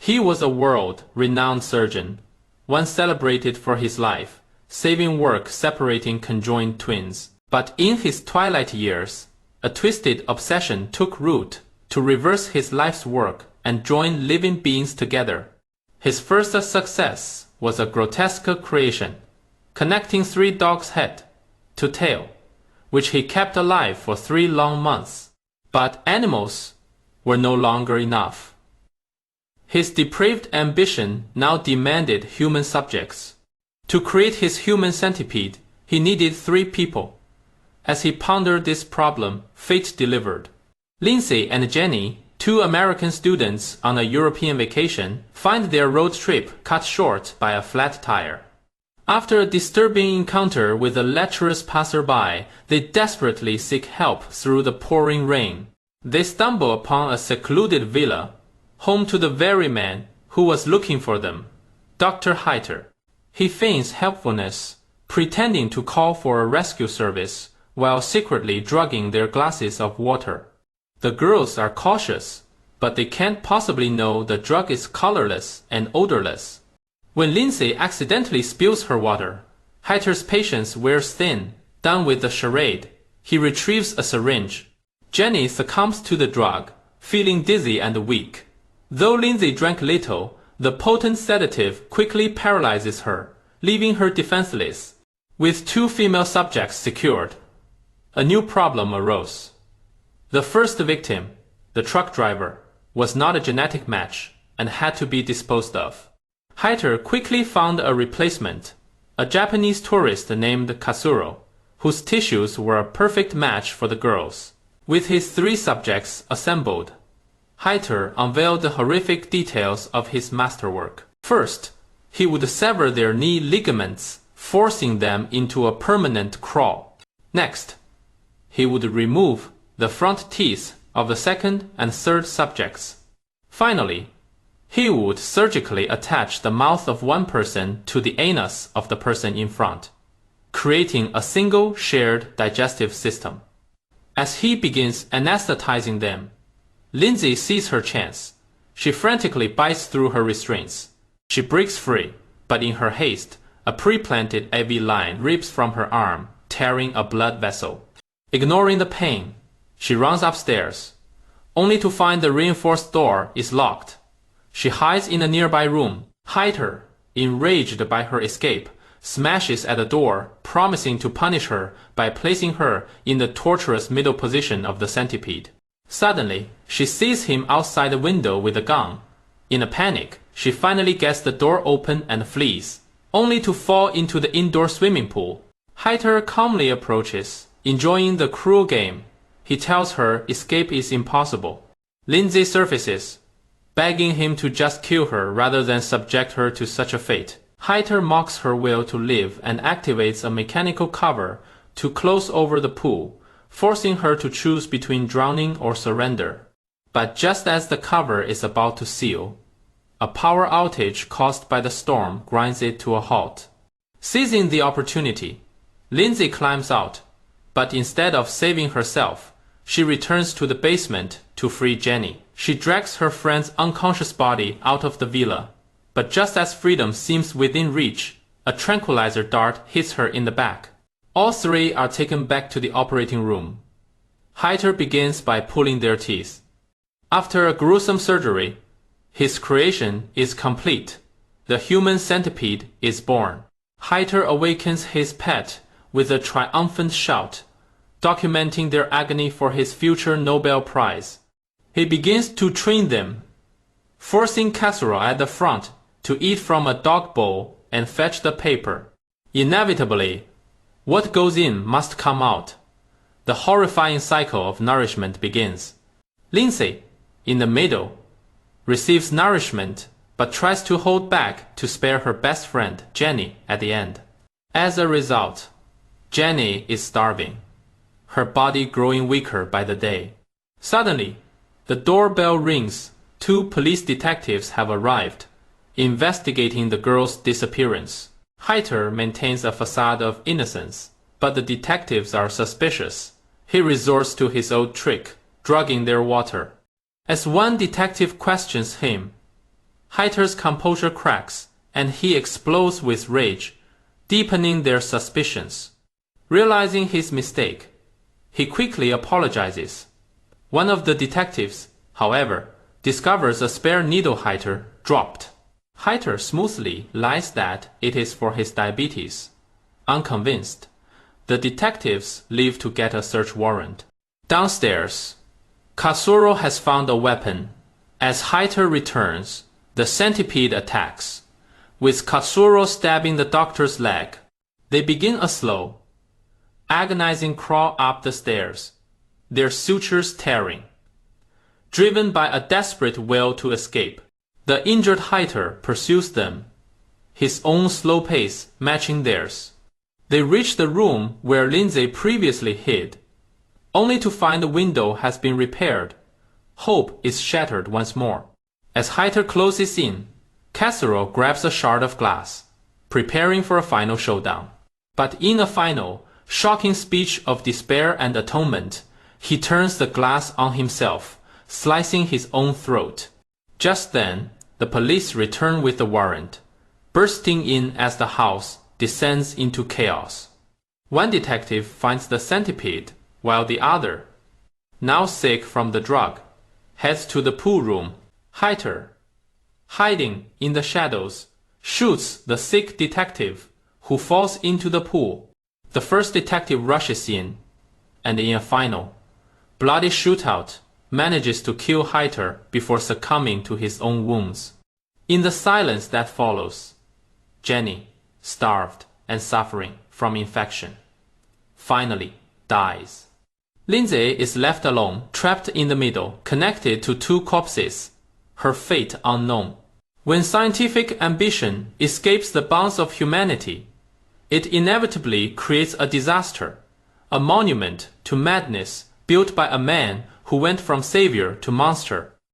He was a world-renowned surgeon, once celebrated for his life, saving work separating conjoined twins. But in his twilight years, a twisted obsession took root to reverse his life's work and join living beings together. His first success was a grotesque creation, connecting 3 dogs' head to tail, which he kept alive for 3 long months. But animals were no longer enough. His depraved ambition now demanded human subjects. To create his human centipede, he needed 3 people. As he pondered this problem, fate delivered. Lindsay and Jenny, 2 American students on a European vacation, find their road trip cut short by a flat tire. After a disturbing encounter with a lecherous passerby, they desperately seek help through the pouring rain. They stumble upon a secluded villa, home to the very man who was looking for them, Dr. Heiter. He feigns helpfulness, pretending to call for a rescue service while secretly drugging their glasses of water. The girls are cautious, but they can't possibly know the drug is colorless and odorless. When Lindsay accidentally spills her water, Heiter's patience wears thin. Done with the charade, he retrieves a syringe. Jenny succumbs to the drug, feeling dizzy and weak. Though Lindsay drank little, the potent sedative quickly paralyzes her, leaving her defenseless. With 2 female subjects secured, a new problem arose. The first victim, the truck driver, was not a genetic match and had to be disposed of. Heiter quickly found a replacement, a Japanese tourist named Kasuro, whose tissues were a perfect match for the girls. With his 3 subjects assembled, Heiter unveiled the horrific details of his masterwork. First, he would sever their knee ligaments, forcing them into a permanent crawl. Next, he would remove the front teeth of the second and third subjects. Finally, he would surgically attach the mouth of one person to the anus of the person in front, creating a single shared digestive system. As he begins anesthetizing them, Lindsay sees her chance. She frantically bites through her restraints. She breaks free, but in her haste, a pre-planted AV line rips from her arm, tearing a blood vessel. Ignoring the pain, she runs upstairs, only to find the reinforced door is locked. She hides in a nearby room. Heiter, enraged by her escape, smashes at the door, promising to punish her by placing her in the torturous middle position of the centipede. Suddenly, she sees him outside the window with a gun. In a panic, she finally gets the door open and flees, only to fall into the indoor swimming pool. Heiter calmly approaches, enjoying the cruel game. He tells her escape is impossible. Lindsay surfaces, begging him to just kill her rather than subject her to such a fate. Heiter mocks her will to live and activates a mechanical cover to close over the pool, forcing her to choose between drowning or surrender. But just as the cover is about to seal, a power outage caused by the storm grinds it to a halt. Seizing the opportunity, Lindsay climbs out, but instead of saving herself, she returns to the basement to free Jenny. She drags her friend's unconscious body out of the villa, but just as freedom seems within reach, a tranquilizer dart hits her in the back. All 3 are taken back to the operating room. Heiter begins by pulling their teeth. After a gruesome surgery, his creation is complete. The human centipede is born. Heiter awakens his pet with a triumphant shout, documenting their agony for his future Nobel Prize. He begins to train them, forcing Kasura at the front to eat from a dog bowl and fetch the paper. Inevitably, what goes in must come out. The horrifying cycle of nourishment begins. Lindsay, in the middle, receives nourishment but tries to hold back to spare her best friend, Jenny, at the end. As a result, Jenny is starving, her body growing weaker by the day. Suddenly, the doorbell rings. 2 police detectives have arrived, investigating the girl's disappearance. Heiter maintains a facade of innocence, but the detectives are suspicious. He resorts to his old trick, drugging their water. As one detective questions him, Heiter's composure cracks, and he explodes with rage, deepening their suspicions. Realizing his mistake, he quickly apologizes. One of the detectives, however, discovers a spare needle Heiter dropped. Heiter smoothly lies that it is for his diabetes. Unconvinced, the detectives leave to get a search warrant. Downstairs, Katsuro has found a weapon. As Heiter returns, the Centipede attacks, with Katsuro stabbing the doctor's leg. They begin a slow, agonizing crawl up the stairs, their sutures tearing. Driven by a desperate will to escape, the injured Heiter pursues them, his own slow pace matching theirs. They reach the room where Lindsay previously hid, only to find the window has been repaired. Hope is shattered once more. As Heiter closes in, Katsuro grabs a shard of glass, preparing for a final showdown. But in a final, shocking speech of despair and atonement, he turns the glass on himself, slicing his own throat. Just then, the police return with the warrant, bursting in as the house descends into chaos. One detective finds the centipede, while the other, now sick from the drug, heads to the pool room. Heiter, hiding in the shadows, shoots the sick detective, who falls into the pool. The first detective rushes in, and in a final, bloody shootout, manages to kill Heiter before succumbing to his own wounds. In the silence that follows, Jenny, starved and suffering from infection, finally dies. Lindsay is left alone, trapped in the middle, connected to two corpses, her fate unknown. When scientific ambition escapes the bounds of humanity, it inevitably creates a disaster, a monument to madness built by a man who went from savior to monster.